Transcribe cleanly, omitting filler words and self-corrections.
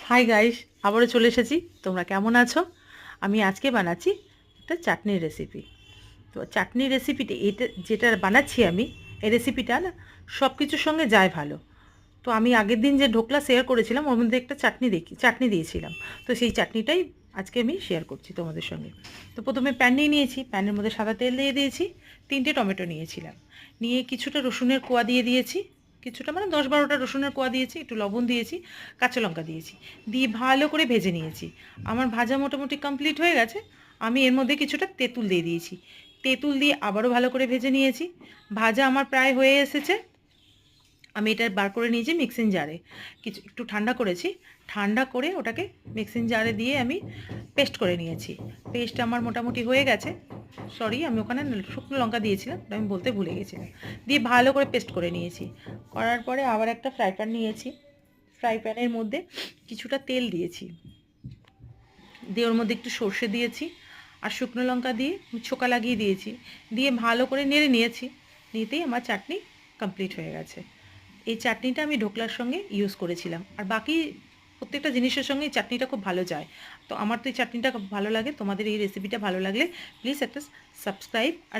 Hi guys, আবারও চলে এসেছি। তোমরা কেমন আছো? আমি আজকে বানাচ্ছি একটা চাটনির রেসিপি। তো চাটনির রেসিপিটা এটা যেটা বানাচ্ছি আমি, এই রেসিপিটা না সব কিছুর সঙ্গে যায় ভালো। তো আমি আগের দিন যে ঢোকলা শেয়ার করেছিলাম ওর মধ্যে একটা চাটনি দিয়েছিলাম। তো সেই চাটনিটাই আজকে আমি শেয়ার করছি তোমাদের সঙ্গে। তো প্রথমে প্যান নিয়ে নিয়েছি, প্যানের মধ্যে সাদা তেল দিয়ে দিয়েছি, 3টে টমেটো নিয়েছিলাম, নিয়ে কিছুটা রসুনের কোয়া দিয়ে দিয়েছি, কিছুটা মানে 10-12টা রসুনের কোয়া দিয়েছি, একটু লবণ দিয়েছি, কাঁচা লঙ্কা দিয়েছি, দিয়ে ভালো করে ভেজে নিয়েছি। আমার ভাজা মোটামুটি কমপ্লিট হয়ে গেছে। আমি এর মধ্যে কিছুটা তেঁতুল দিয়ে দিয়েছি, তেঁতুল দিয়ে আবারও ভালো করে ভেজে নিয়েছি। ভাজা আমার প্রায় হয়ে এসেছে। আমি এটা বার করে নিয়েছি মিক্সিং জারে, কিছু একটু ঠান্ডা করেছি, ঠান্ডা করে ওটাকে মিক্সিং জারে দিয়ে আমি পেস্ট করে নিয়েছি। পেস্ট আমার মোটামুটি হয়ে গেছে। সরি, আমি ওখানে শুকনো লঙ্কা দিয়েছিলাম, ওটা আমি বলতে ভুলে গেছিলাম। দিয়ে ভালো করে পেস্ট করে নিয়েছি। করার পরে আবার একটা ফ্রাই প্যান নিয়েছি, ফ্রাই প্যানের মধ্যে কিছুটা তেল দিয়েছি, দিয়ে ওর মধ্যে একটু সর্ষে দিয়েছি আর শুকনো লঙ্কা দিয়ে ছোকা লাগিয়ে দিয়েছি, দিয়ে ভালো করে নেড়ে নিয়েছি। নিতেই আমার চাটনি কমপ্লিট হয়ে গেছে। এই চাটনিটা আমি ঢোকলার সঙ্গে ইউজ করেছিলাম, আর বাকি প্রত্যেকটা জিনিসের সঙ্গে এই চাটনিটা খুব ভালো যায়। তো আমার তো এই চাটনিটা খুব ভালো লাগে। তোমাদের এই রেসিপিটা ভালো লাগলে প্লিজ একটা সাবস্ক্রাইব আর